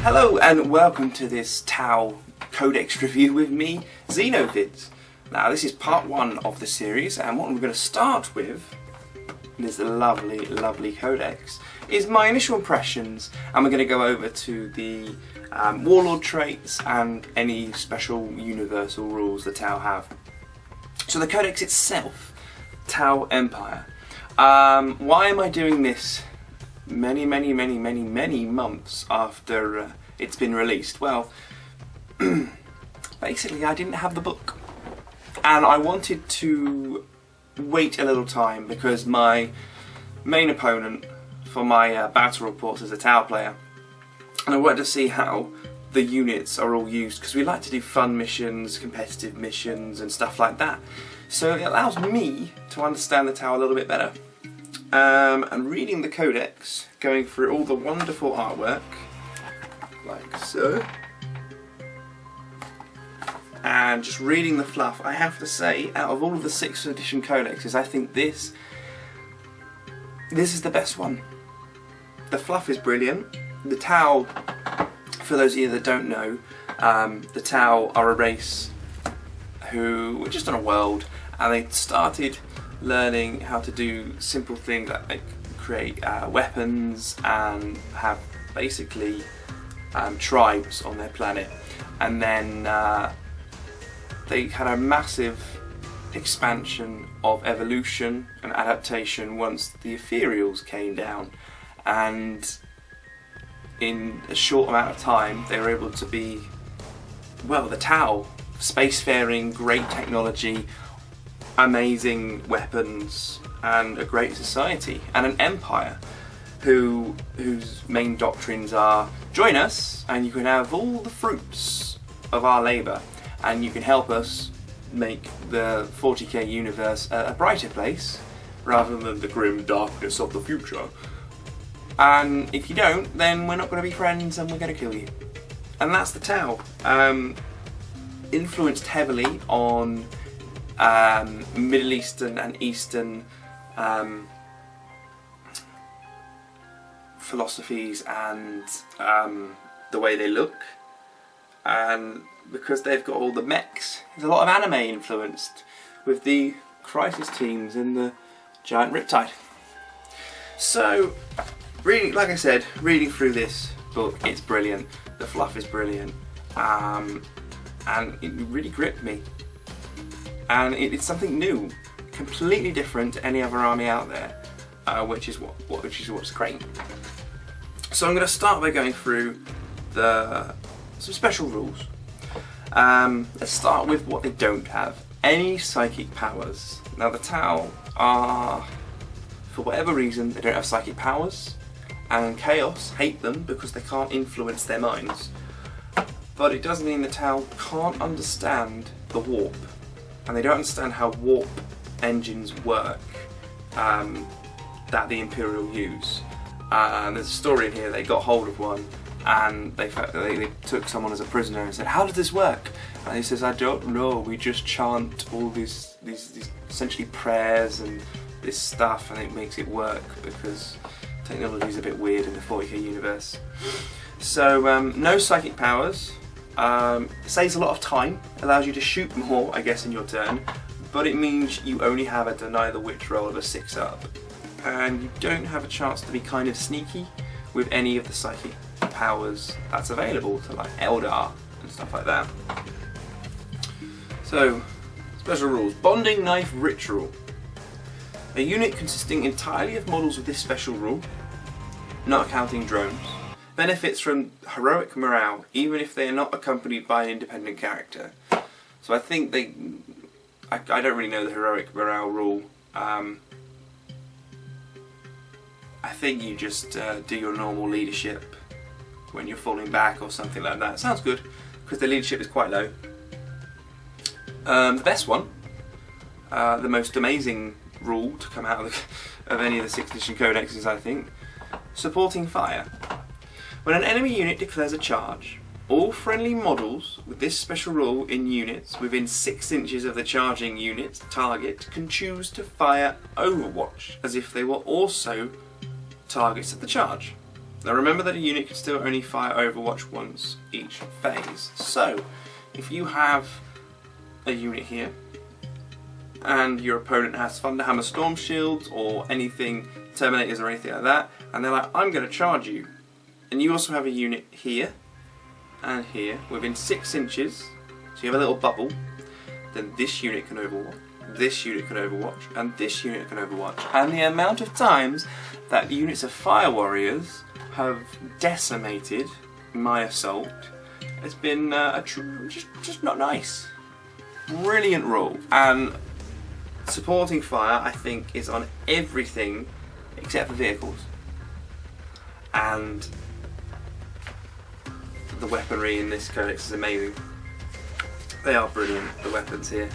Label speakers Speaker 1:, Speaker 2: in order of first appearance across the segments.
Speaker 1: Hello and welcome to this Tau Codex review with me, Xenovids. Now this is part 1 of the series, and what we're going to start with, this lovely, lovely Codex, is my initial impressions, and we're going to go over to the Warlord traits and any special universal rules that Tau have. So the Codex itself, Tau Empire. Why am I doing this many months after it's been released? Well, basically I didn't have the book, and I wanted to wait a little time because my main opponent for my battle reports is a Tau player, and I wanted to see how the units are all used, because we like to do fun missions, competitive missions and stuff like that, so it allows me to understand the Tau a little bit better. And reading the Codex, going through all the wonderful artwork, like so, and just reading the fluff, I have to say, out of all of the 6th edition Codexes, I think this is the best one. The fluff is brilliant. The Tau, for those of you that don't know, the Tau are a race who were just on a world, and they started learning how to do simple things like create weapons and have basically tribes on their planet, and then they had a massive expansion of evolution and adaptation once the ethereals came down, and in a short amount of time they were able to be, well, the Tau, spacefaring, great technology, amazing weapons, and a great society, and an empire whose main doctrines are join us and you can have all the fruits of our labour, and you can help us make the 40k universe a brighter place rather than the grim darkness of the future, and if you don't, then we're not going to be friends and we're going to kill you. And that's the Tau. Influenced heavily on Middle Eastern and Eastern philosophies and the way they look, and because they've got all the mechs, there's a lot of anime influenced with the crisis teams and the giant riptide. So, reading, like I said, reading through this book, it's brilliant. The fluff is brilliant, and it really gripped me. And it's something new, completely different to any other army out there, which is what's great. So I'm going to start by going through some special rules. Let's start with what they don't have. Any psychic powers. Now the Tau are, for whatever reason, they don't have psychic powers, and Chaos hate them because they can't influence their minds. But it doesn't mean the Tau can't understand the warp, and they don't understand how warp engines work that the Imperial use. There's a story in here, they got hold of one, and they took someone as a prisoner and said, how does this work? And he says, I don't know, we just chant all these essentially prayers and this stuff, and it makes it work because technology is a bit weird in the 40k universe. So no psychic powers. Saves a lot of time, allows you to shoot more, I guess, in your turn, but it means you only have a deny the witch roll of a 6 up, and you don't have a chance to be kind of sneaky with any of the psychic powers that's available to, like Eldar and stuff like that. So, special rules. Bonding Knife Ritual. A unit consisting entirely of models with this special rule, not counting drones, benefits from heroic morale even if they are not accompanied by an independent character. So I think I don't really know the heroic morale rule. I think you just do your normal leadership when you're falling back or something like that. Sounds good, because the leadership is quite low. The best one, the most amazing rule to come out of any of the 6th edition codexes, I think, supporting fire. When an enemy unit declares a charge, all friendly models with this special rule in units within 6 inches of the charging unit's target can choose to fire Overwatch as if they were also targets of the charge. Now remember that a unit can still only fire Overwatch once each phase. So, if you have a unit here, and your opponent has Thunderhammer Storm Shields or anything, Terminators or anything like that, and they're like, I'm going to charge you, and you also have a unit here and here within 6 inches, so you have a little bubble, then this unit can Overwatch, this unit can Overwatch, and this unit can Overwatch. And the amount of times that units of Fire Warriors have decimated my assault has been just not nice. Brilliant rule. And supporting fire, I think, is on everything except for vehicles. And the weaponry in this codex is amazing. They are brilliant, the weapons here.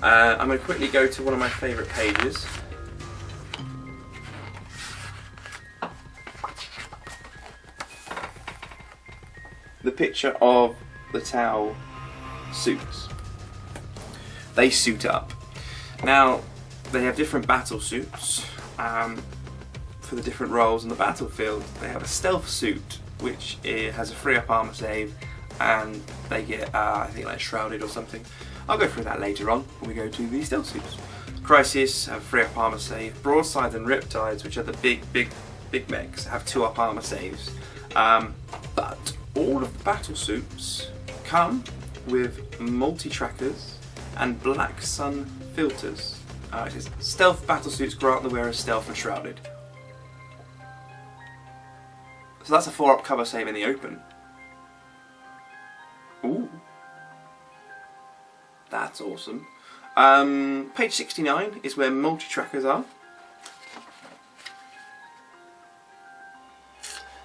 Speaker 1: I'm going to quickly go to one of my favourite pages. The picture of the Tau suits. They suit up. Now, they have different battle suits for the different roles in the battlefield. They have a stealth suit, which has a 3-up armor save, and they get, I think, like shrouded or something. I'll go through that later on when we go to the stealth suits. Crisis have 3-up armor save. Broadsides and Riptides, which are the big mechs, have 2-up armor saves. But all of the battle suits come with multi-trackers and black sun filters. It says, stealth battle suits grant the wearer stealth and shrouded. So that's a 4-up cover save in the open. Ooh. That's awesome. Page 69 is where multi-trackers are.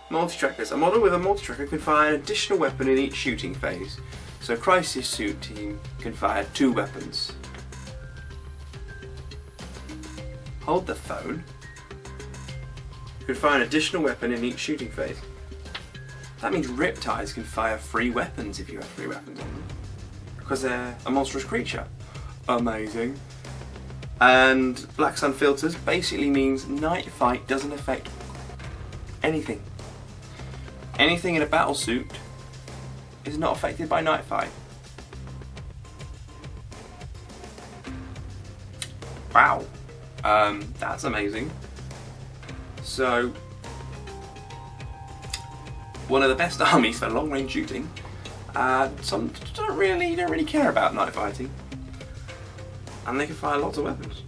Speaker 1: Multi-trackers. A model with a multi-tracker can fire an additional weapon in each shooting phase. So Crisis Suit team can fire 2 weapons. Hold the phone. You can fire an additional weapon in each shooting phase. That means Riptides can fire 3 weapons if you have 3 weapons on them. Because they're a monstrous creature. Amazing. And Black Sun Filters basically means Night Fight doesn't affect anything. Anything in a battle suit is not affected by Night Fight. Wow. That's amazing. So, one of the best armies for long range shooting. Some don't really care about night fighting, and they can fire lots of weapons.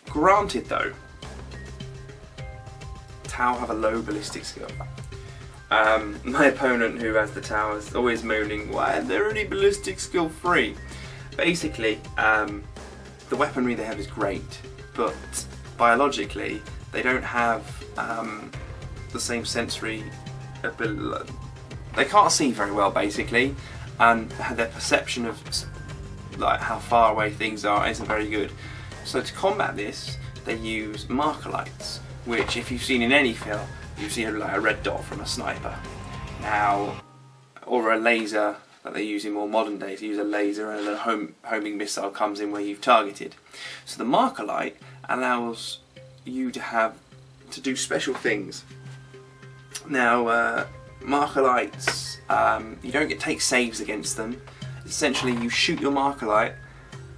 Speaker 1: Granted though, Tau have a low ballistic skill. My opponent who has the Tau is always moaning, why are they only ballistic skill free? Basically, the weaponry they have is great, but biologically they don't have the same sensory ability. They can't see very well basically, and their perception of like how far away things are isn't very good. So to combat this, they use marker lights, which if you've seen in any film, you see like a red dot from a sniper. Now, or a laser that they use in more modern days. They use a laser and a homing missile comes in where you've targeted. So the marker light allows you to do special things. Now, marker lights, you don't take saves against them. Essentially, you shoot your marker light,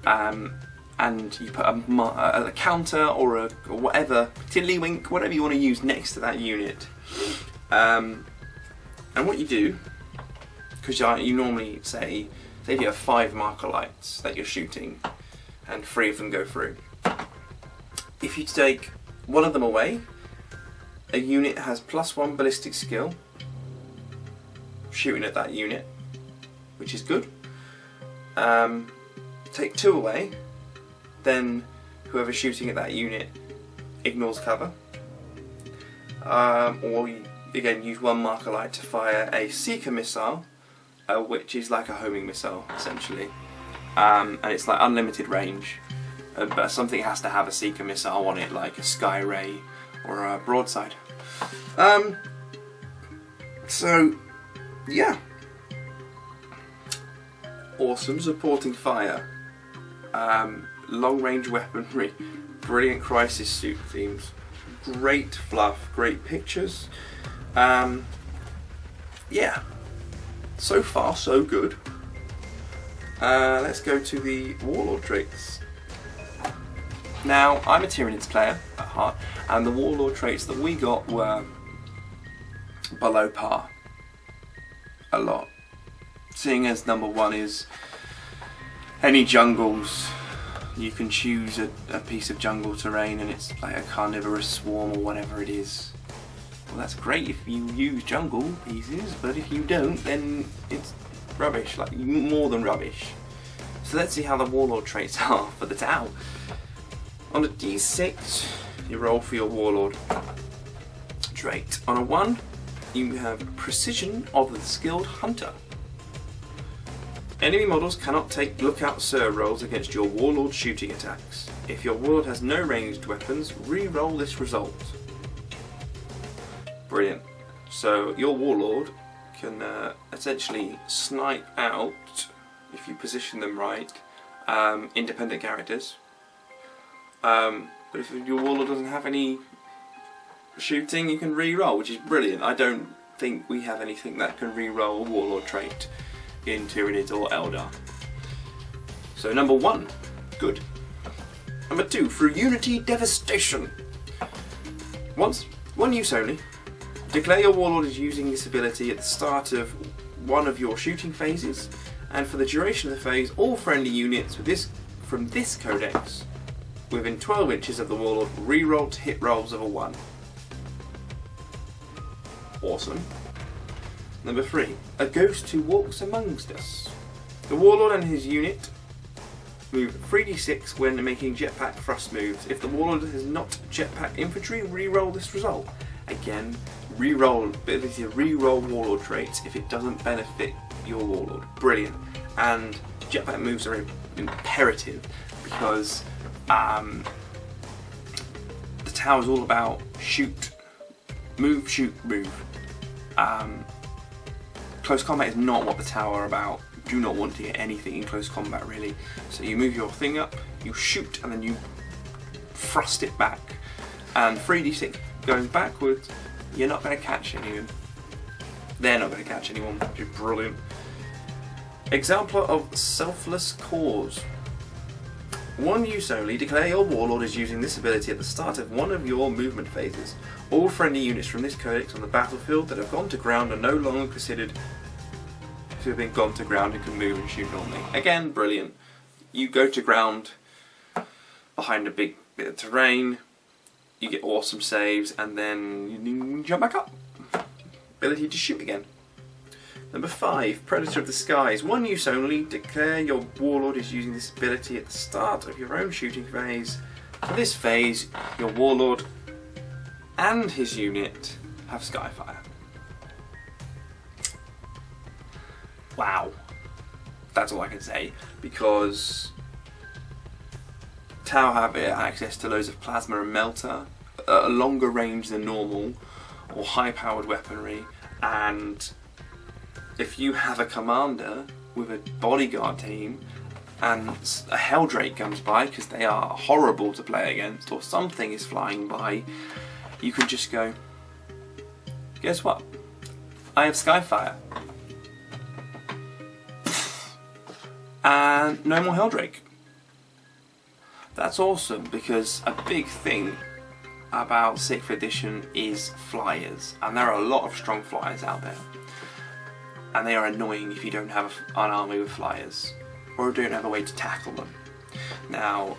Speaker 1: and you put a counter or whatever, tiddlywink, whatever you want to use next to that unit. And what you do, because you normally say if you have 5 marker lights that you're shooting, and 3 of them go through. If you take one of them away, a unit has +1 ballistic skill, shooting at that unit, which is good. Take 2 away, then whoever's shooting at that unit ignores cover. Or again, use 1 marker light to fire a seeker missile, which is like a homing missile essentially, and it's like unlimited range. But something has to have a seeker missile on it, like a sky ray or a broadside. So yeah, awesome supporting fire, long range weaponry, brilliant crisis suit themes, great fluff, great pictures. Yeah, so far so good. Let's go to the Warlord traits. Now, I'm a Tyranids player at heart, and the Warlord traits that we got were below par. A lot. Seeing as number one is any jungles, you can choose a piece of jungle terrain and it's like a carnivorous swarm or whatever it is. Well, that's great if you use jungle pieces, but if you don't, then it's rubbish, like more than rubbish. So let's see how the Warlord traits are for the Tau. On a d6, you roll for your Warlord trait. On a 1, you have Precision of the Skilled Hunter. Enemy models cannot take Lookout Sir rolls against your Warlord shooting attacks. If your Warlord has no ranged weapons, re-roll this result. Brilliant. So your Warlord can essentially snipe out, if you position them right, independent characters. But if your Warlord doesn't have any shooting, you can re-roll, which is brilliant. I don't think we have anything that can re-roll a Warlord trait in Tyranids or Eldar. So number 1, good. Number 2, through Unity Devastation. One use only. Declare your Warlord is using this ability at the start of one of your shooting phases, and for the duration of the phase, all friendly units from this Codex within 12 inches of the Warlord re-roll to hit rolls of a 1. Awesome. Number 3, a ghost who walks amongst us. The Warlord and his unit move 3d6 when making jetpack thrust moves. If the Warlord has not jetpack infantry, re-roll this result. Again, ability to re-roll Warlord traits if it doesn't benefit your Warlord. Brilliant. And jetpack moves are imperative because the Tau is all about shoot, move, shoot, move. Close combat is not what the Tau are about. You do not want to get anything in close combat really. So you move your thing up, you shoot, and then you thrust it back. And 3d6 going backwards, you're not going to catch anyone. They're not going to catch anyone, which is brilliant. Exemplar of Selfless Cause. One use only, declare your Warlord is using this ability at the start of one of your movement phases. All friendly units from this Codex on the battlefield that have gone to ground are no longer considered to have been gone to ground and can move and shoot normally. Again, brilliant. You go to ground behind a big bit of terrain, you get awesome saves, and then you jump back up. Ability to shoot again. Number 5, Predator of the Skies. One use only, declare your Warlord is using this ability at the start of your own shooting phase. For this phase, your Warlord and his unit have Skyfire. Wow. That's all I can say, because Tau have access to loads of plasma and melter, a longer range than normal, or high powered weaponry, and if you have a commander with a bodyguard team and a Helldrake comes by, because they are horrible to play against, or something is flying by, you can just go, guess what? I have Skyfire. And no more Helldrake. That's awesome, because a big thing about 6th edition is flyers, and there are a lot of strong flyers out there. And they are annoying if you don't have an army with flyers, or don't have a way to tackle them. Now,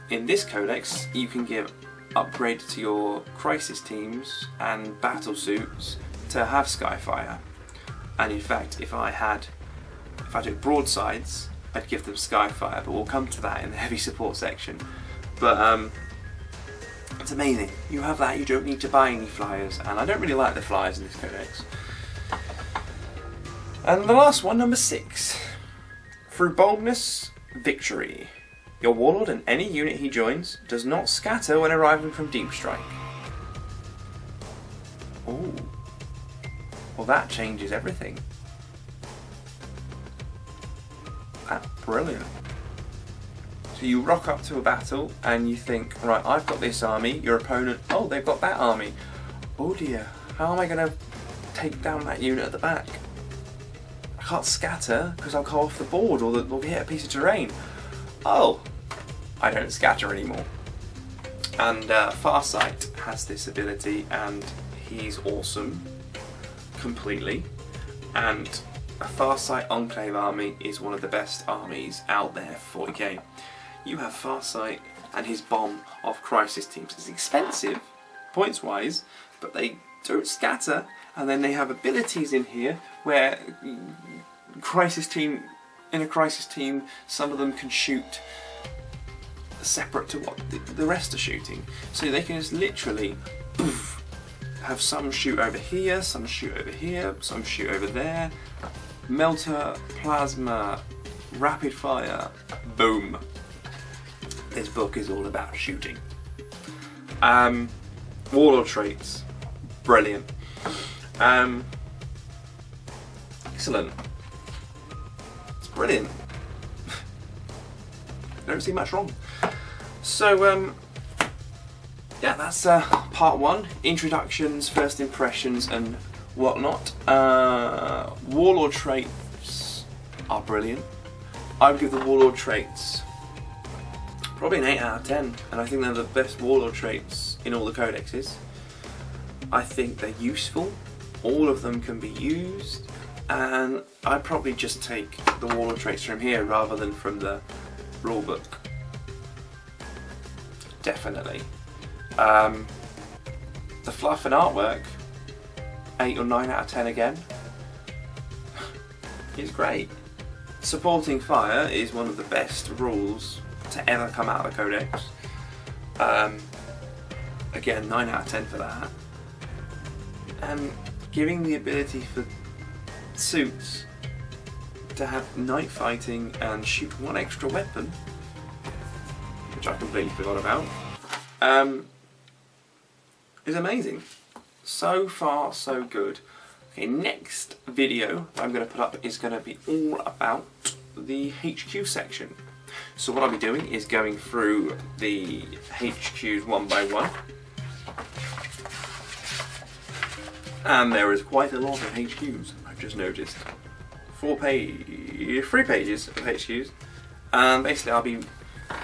Speaker 1: in this Codex, you can give upgrades to your crisis teams and battle suits to have Skyfire. And in fact, if I took broadsides, I'd give them Skyfire, but we'll come to that in the heavy support section. But it's amazing. You have that, you don't need to buy any flyers, and I don't really like the flyers in this Codex. And the last one, number 6. Through Boldness, Victory. Your Warlord and any unit he joins does not scatter when arriving from Deep Strike. Ooh. Well, that changes everything. That's brilliant. So you rock up to a battle and you think, right, I've got this army, your opponent, oh, they've got that army. Oh dear, how am I going to take down that unit at the back? I can't scatter because I'll go off the board or we'll hit a piece of terrain. Oh, I don't scatter anymore. And Farsight has this ability and he's awesome, completely. And a Farsight Enclave army is one of the best armies out there for 40k. You have Farsight and his bomb of Crisis teams. It's expensive, points wise, but they don't scatter, and then they have abilities in here where in a Crisis team, some of them can shoot separate to what the rest are shooting. So they can just literally poof, have some shoot over here, some shoot over here, some shoot over there. Melter, plasma, rapid fire, boom. This book is all about shooting. Warlord traits, brilliant. Excellent. It's brilliant. Don't see much wrong. So yeah, that's part one. Introductions, first impressions, and whatnot. Warlord traits are brilliant. I would give the Warlord traits probably an 8 out of 10, and I think they're the best Warlord traits in all the codexes. I think they're useful, all of them can be used, and I'd probably just take the Warlord traits from here rather than from the rulebook. Definitely. The fluff and artwork, 8 or 9 out of 10 again. It's great. Supporting fire is one of the best rules to ever come out of the Codex. Again, 9 out of 10 for that. And giving the ability for suits to have night fighting and shoot one extra weapon, which I completely forgot about, is amazing. So far, so good. Okay, next video I'm going to put up is going to be all about the HQ section. So what I'll be doing is going through the HQs one by one. And there is quite a lot of HQs, I've just noticed. 3 pages of HQs. And basically I'll be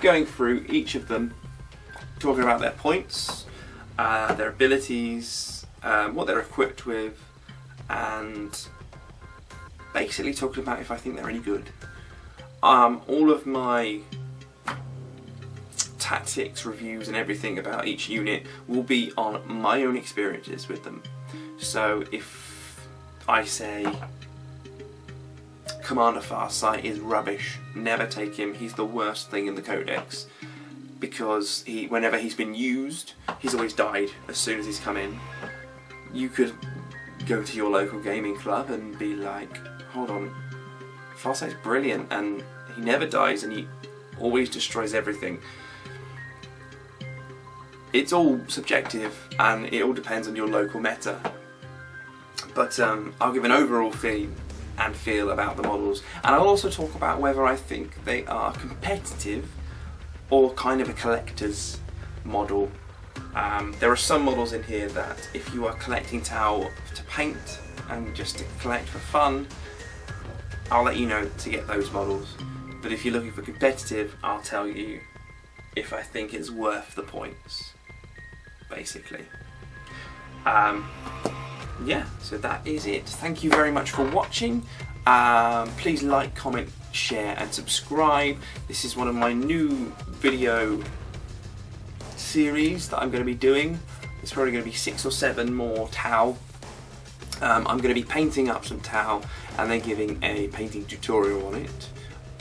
Speaker 1: going through each of them, talking about their points, their abilities, what they're equipped with, and basically talking about if I think they're any good. All of my tactics, reviews and everything about each unit will be on my own experiences with them. So if I say Commander Farsight is rubbish, never take him, he's the worst thing in the Codex, because whenever he's been used, he's always died as soon as he's come in. You could go to your local gaming club and be like, hold on, Farsight's brilliant and he never dies and he always destroys everything. It's all subjective and it all depends on your local meta. But I'll give an overall theme and feel about the models, and I'll also talk about whether I think they are competitive or kind of a collector's model. There are some models in here that if you are collecting Tau to paint and just to collect for fun, I'll let you know to get those models. But if you're looking for competitive, I'll tell you if I think it's worth the points, basically. Yeah, so that is it. Thank you very much for watching. Please like, comment, share and subscribe. This is one of my new video series that I'm going to be doing. It's probably going to be 6 or 7 more Tau. I'm going to be painting up some Tau and then giving a painting tutorial on it.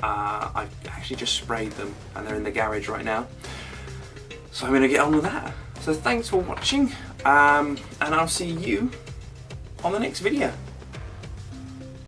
Speaker 1: I've actually just sprayed them and they're in the garage right now. So I'm going to get on with that. So thanks for watching, and I'll see you on the next video.